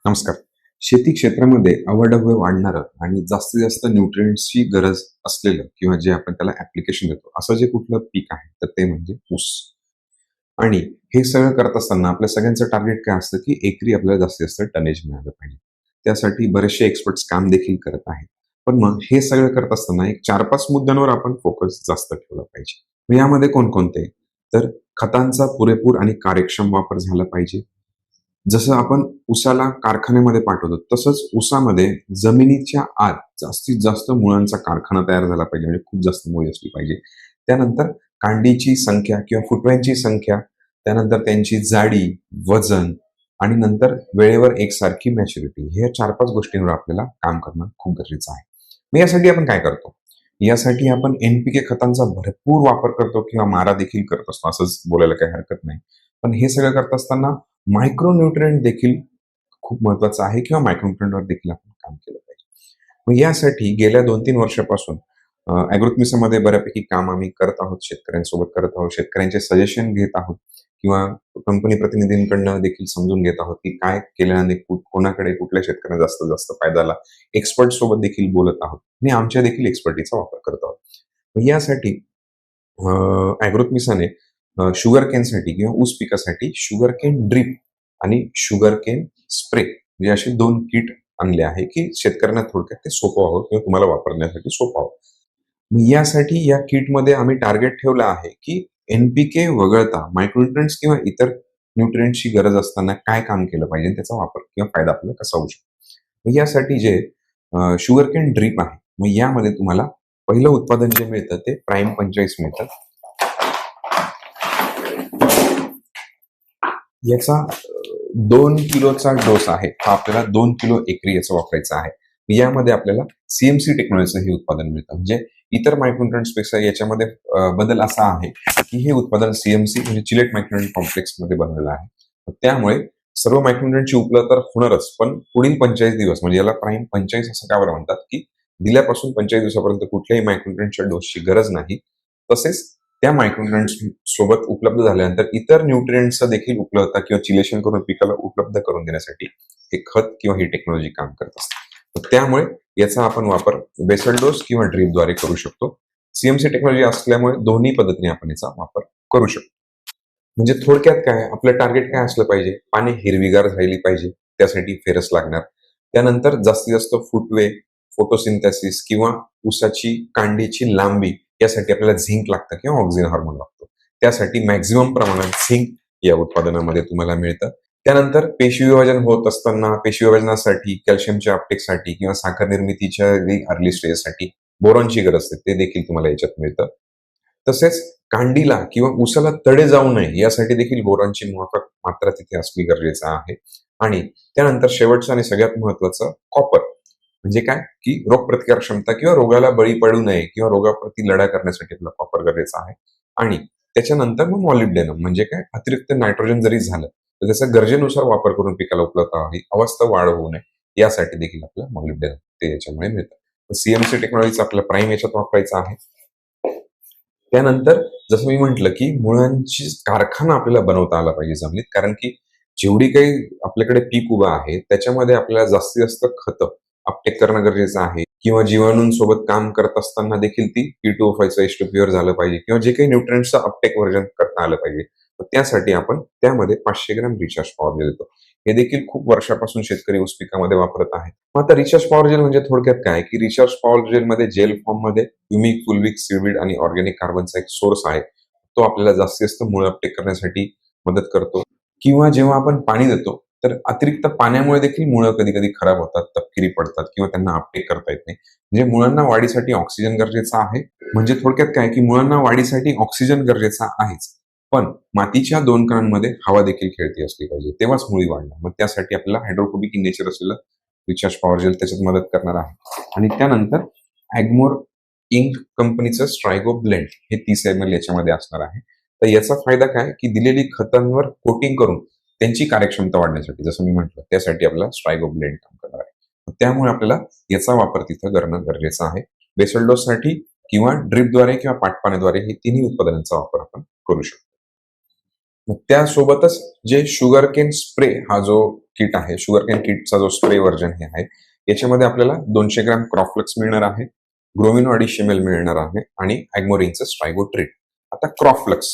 नमस्कार. शेती क्षेत्रामध्ये अवाढव्य वाढणारं आणि जास्तीत जास्त न्यूट्रिएंट्सची गरज असलेलं किंवा जे आपण त्याला ॲप्लिकेशन देतो, असं जे कुठलं पीक आहे, तर ते म्हणजे ऊस. आणि हे सगळं करत असताना आपल्या सगळ्यांचं टार्गेट काय असतं, की एकरी आपल्याला जास्तीत जास्त टनेज मिळालं पाहिजे. त्यासाठी बरेचसे एक्सपर्ट्स काम देखील करत आहेत. पण मग हे सगळं करत असताना एक 4-5 मुद्द्यांवर आपण फोकस जास्त ठेवला पाहिजे. मग यामध्ये कोणकोणते? तर खतांचा पुरेपूर आणि कार्यक्षम वापर झाला पाहिजे. जसं आपण ऊसाला कारखान्यामध्ये पाठवतो, तसंच ऊसामध्ये जमिनीच्या आत जास्तीत जास्त मुळांचा कारखाना तयार झाला पाहिजे, म्हणजे खूप जास्त मुळे असली पाहिजे. त्यानंतर कांडीची संख्या किंवा फुटव्यांची संख्या, त्यानंतर त्यांची जाडी, वजन आणि नंतर वेळेवर एकसारखी मॅच्युरिटी. हे 4-5 गोष्टींवर आपल्याला काम करणं खूप गरजेचं आहे. मग यासाठी आपण काय करतो? यासाठी आपण एन-पी-के खतांचा भरपूर वापर करतो किंवा मारा देखील करत असतो, असंच बोलायला काही हरकत नाही. पण हे सगळं करत असताना मायक्रोन्यूट्रिएंट देखील खूप महत्वाचं आहे किंवा मायक्रोन्यूट्रिएंटवर देखील आपण काम केलं पाहिजे. मग यासाठी गेल्या 2-3 वर्षापासून ॲग्रोथमिसामध्ये बऱ्यापैकी काम आम्ही करत आहोत, शेतकऱ्यांसोबत करत आहोत. शेतकऱ्यांचे सजेशन घेत आहोत किंवा कंपनी प्रतिनिधींकडनं देखील समजून घेत आहोत, की काय केल्याने कोणाकडे कुठल्या शेतकऱ्यांना जास्तीत जास्त फायदा झाला. एक्सपर्ट सोबत देखील बोलत आहोत आणि आमच्या देखील एक्सपर्टीचा वापर करत आहोत. मग यासाठी ॲग्रोथमिसाने शुगर केनसाठी किंवा ऊस पिकासाठी शुगर केन ड्रिप आणि शुगर केन स्प्रे म्हणजे असे 2 किट आणले आहे, की शेतकऱ्यांना थोडक्यात ते सोपं व्हावं किंवा तुम्हाला वापरण्यासाठी सोपं व्हावं. मग यासाठी या किटमध्ये आम्ही टार्गेट ठेवलं आहे, की एन-पी-के वगळता मायक्रोन्यूट्रिएंट्स किंवा इतर न्यूट्रिएंट्सची गरज असताना काय काम केलं पाहिजे आणि त्याचा वापर किंवा फायदा आपल्याला कसा होऊ शकतो. मग यासाठी जे शुगरकेन ड्रिप आहे, मग यामध्ये तुम्हाला पहिलं उत्पादन जे मिळतं ते प्राईम 45 मिळतं. याचा 2 किलोचा डोस आहे. हा आपल्याला 2 किलो एकरी याचा वापरायचा आहे. यामध्ये आपल्याला सी-एम-सी टेक्नॉलॉजीचं हे उत्पादन मिळतं. म्हणजे इतर मायक्रोन्यूट्रिएंट्सपेक्षा याच्यामध्ये बदल असा आहे, की हे उत्पादन सी-एम-सी म्हणजे चिलेट मायक्रोन्यूट्रिएंट कॉम्प्लेक्समध्ये बनलेलं आहे. त्यामुळे सर्व मायक्रोन्यूट्रिएंटची उपलब्धता तर होणारच, पण पुढील 45 दिवस म्हणजे याला प्राईम 45 असं का बरं म्हणतात, की दिल्यापासून 45 दिवसापर्यंत कुठल्याही मायक्रोन्यूट्रिएंटच्या डोसची गरज नाही. तसेच त्या मायक्रोन्यूट्रिएंट्स सोबत उपलब्ध झाल्यानंतर इतर न्यूट्रिएंट्सचा देखील उपलब्धता किंवा चिलेशन करून पिकाला उपलब्ध करून देण्यासाठी हे खत किंवा ही टेक्नॉलॉजी काम करत असते. तर त्यामुळे याचा आपण वापर बेसल डोस किंवा ड्रीपद्वारे करू शकतो. सी-एम-सी टेक्नॉलॉजी असल्यामुळे दोन्ही पद्धतीने आपण याचा वापर करू शकतो. म्हणजे थोडक्यात काय आपलं टार्गेट काय असलं पाहिजे? पाने हिरवीगार राहिली पाहिजे. त्यासाठी फेरस लागणार. त्यानंतर जास्तीत जास्त फुटवे, फोटोसिंथेसिस किंवा ऊसाची कांडीची लांबी यासाठी आपल्याला झिंक लागतं किंवा ऑक्सिजन हार्मोन लागतो. त्यासाठी मॅक्सिमम प्रमाणात झिंक या उत्पादनामध्ये तुम्हाला मिळतं. त्यानंतर पेशी विभाजन होत असताना पेशी विभाजनासाठी, कॅल्शियमच्या अपटेकसाठी किंवा साखर निर्मितीच्या अर्ली स्टेजसाठी बोरॉनची गरज असते. ते देखील तुम्हाला याच्यात मिळतं. तसेच कांडीला किंवा ऊसाला तडे जाऊ नये यासाठी देखील बोरॉनची माफक मात्रा तिथे असणे गरजेचं आहे. आणि त्यानंतर शेवटचं आणि सगळ्यात महत्त्वाचं कॉपर. म्हणजे काय, की रोगप्रतिकार क्षमता किंवा रोगाला बळी पडू नये किंवा रोगाप्रती लढा करण्यासाठी आपला कॉपर गरजेचा आहे. आणि त्याच्यानंतर मग मॉलिब्डेनम म्हणजे काय, अतिरिक्त नायट्रोजन जरी झालं, तर त्याचा गरजेनुसार वापर करून पिकाला उपलब्ध व्हावी, अवस्था वाढ होऊ नये, यासाठी देखील आपल्याला मॉलिब्डेनम ते याच्यामुळे मिळतं. सी-एम-सी टेक्नॉलॉजीचा आपला प्राईम याच्यात वापरायचा आहे. त्यानंतर जसं मी म्हटलं, की मुळांची कारखाना आपल्याला बनवता आला पाहिजे जमिनीत. कारण की जेवढी काही आपल्याकडे पीक उभं आहे, त्याच्यामध्ये आपल्याला जास्तीत जास्त खतं अपटेक करणं गरजेचं आहे किंवा जीवाणूंसोबत काम करत असताना देखील ती P2O5चं H2Pवर झालं पाहिजे किंवा जे काही न्यूट्रिएंट्सचं अपटेक व्हर्जन करता आलं पाहिजे. तर त्यासाठी आपण त्यामध्ये 500 ग्रॅम रिचार्ज पॉवर देतो. हे देखील खूप वर्षापासून शेतकरी ऊस पिकामध्ये वापरत आहेत. मग आता रिचार्ज पॉवर जेल म्हणजे थोडक्यात काय, की रिचार्ज पॉवर जेलमध्ये जेल फॉर्ममध्ये ह्युमिक, फुलविक, सीडवीड आणि ऑर्गॅनिक कार्बनचा एक सोर्स आहे. तो आपल्याला जास्तीत जास्त मुळं अपटेक करण्यासाठी मदत करतो. किंवा जेव्हा आपण पाणी देतो, तर अतिरिक्त पाण्यामुळे देखील मुळं कधी-कधी खराब होतात, तपकिरी पडतात किंवा त्यांना अपटेक करता येत नाही. म्हणजे मुळांना वाढीसाठी ऑक्सिजन गरजेचा आहे. म्हणजे थोडक्यात काय, की मुळांना वाढीसाठी ऑक्सिजन गरजेचा आहेच. पण मातीच्या 2 कणांमध्ये हवा देखील खेळती असली पाहिजे. तेव्हाच मुळी वाढणार. मग त्यासाठी आपल्याला हायड्रोफोबिक इन नेचर असलेलं रिचार्ज पॉवर जेल त्याच्यात मदत करणार आहे. आणि त्यानंतर ॲग्मोर इंक कंपनीचं स्ट्रायगो ब्लेंड हे 30 ml याच्यामध्ये असणार आहे. तर याचा फायदा काय, की दिलेली खतांवर कोटिंग करून त्यांची कार्यक्षमता वाढण्यासाठी जसं मी म्हटलं, त्यासाठी आपल्याला स्ट्रायगो ब्लेंड काम करणार आहे. तर त्यामुळे आपल्याला याचा वापर तिथं करणं गरजेचं आहे. बेसल डोससाठी किंवा ड्रिपद्वारे किंवा पाटपाण्याद्वारे हे तिन्ही उत्पादनांचा वापर आपण करू शकतो. मग त्यासोबतच जे शुगर केन स्प्रे हा जो किट आहे, शुगर केन किटचा जो स्प्रे व्हर्जन हे आहे, याच्यामध्ये आपल्याला 200 ग्रॅम क्रॉफ्लक्स मिळणार आहे, ग्रोमिनो 250 ml मिळणार आहे आणि ॲग्मोरिनचं स्ट्रायगो ट्रीट. आता क्रॉफ्लक्स,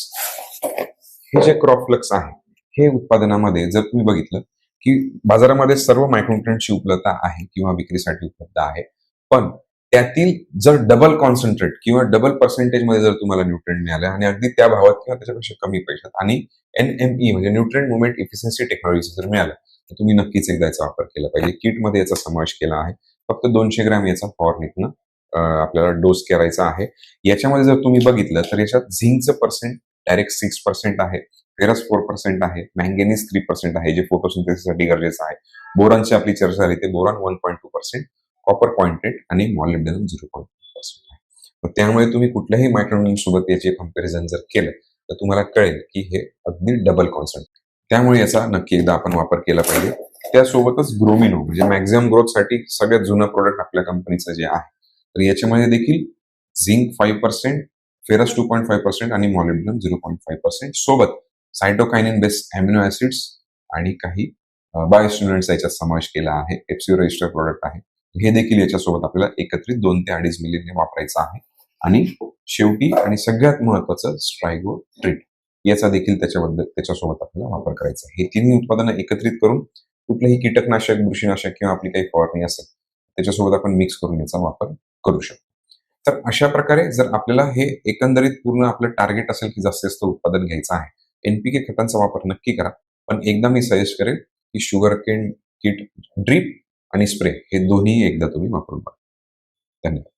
हे जे क्रॉफ्लक्स आहे, हे उत्पादनामध्ये जर तुम्ही बघितलं, की बाजारामध्ये सर्व मायक्रोन्यूट्रिएंट्सची उपलब्धता आहे किंवा विक्रीसाठी उपलब्ध आहे. पण त्यातील जर डबल कॉन्सन्ट्रेट किंवा डबल पर्सेंटेजमध्ये जर तुम्हाला न्यूट्रिएंट मिळालं आणि अगदी त्या भावात किंवा त्याच्यापेक्षा कमी पैशात आणि NME म्हणजे न्यूट्रिएंट मुव्हमेंट इफिशियन्सी टेक्नॉलॉजी जर मिळालं, तर तुम्ही नक्कीच एकदा याचा वापर केला पाहिजे. किटमध्ये याचा समावेश केला आहे. फक्त 200 ग्रॅम याचा फवारणीतनं आपल्याला डोस करायचा आहे. याच्यामध्ये जर तुम्ही बघितलं तर याच्यात झिंकचं पर्सेंट डायरेक्ट 6% आहे, फेरस 4% आहे, मॅंगॅनीज 3% आहे, जे फोटोसिंथेसिससाठी गरजेचं आहे. बोरॉनची आपली चर्चा झाली, ते बोरॉन 1.2%, कॉपर 0.8 आणि मॉलिब्डेनम 0.2% आहे. मग त्यामुळे तुम्ही कुठल्याही मायक्रोन्यूट्रिएंट सोबत याचे कंपॅरिझन जर केलं, तर तुम्हाला कळेल की हे अगदी डबल कॉन्सन्ट्रेट. त्यामुळे याचा नक्की एकदा आपण वापर केला पाहिजे. त्यासोबतच ग्रोमिनो म्हणजे मॅक्झिमम ग्रोथसाठी सगळ्यात जुनं प्रोडक्ट आपल्या कंपनीचं जे आहे, तर याच्यामध्ये देखील झिंक 5%, फेरस 2.5% आणि मॉलिब्डेनम 0.5% सोबत सायटोकायनिन बेस्ड अॅमिनो ऍसिड्स आणि काही बायोस्टिम्युलंट्स याच्यात समावेश केला आहे. एफसीओ रजिस्टर प्रोडक्ट आहे. हे देखील याच्यासोबत आपल्याला एकत्रित 2 ते 2.5 मिलीने वापरायचं आहे. आणि शेवटी आणि सगळ्यात महत्वाचं स्ट्रायगो ट्रीट, याचा देखील त्याच्यासोबत आपल्याला वापर करायचा आहे. हे तिन्ही उत्पादनं एकत्रित करून कुठलंही कीटकनाशक, बुरशीनाशक किंवा आपली काही फवारणी असेल, त्याच्यासोबत आपण मिक्स करून याचा वापर करू शकतो. तर अशा प्रकारे जर आपल्याला हे एकंदरीत पूर्ण आपलं टार्गेट असेल की जास्तीत जास्त उत्पादन घ्यायचं आहे, NPK खतांचा वापर नक्की करा. पण एकदा मी सजेस्ट करेल की शुगर केन किट ड्रीप आणि स्प्रे हे दोन्ही एकदा तुम्ही वापरून बघा. धन्यवाद.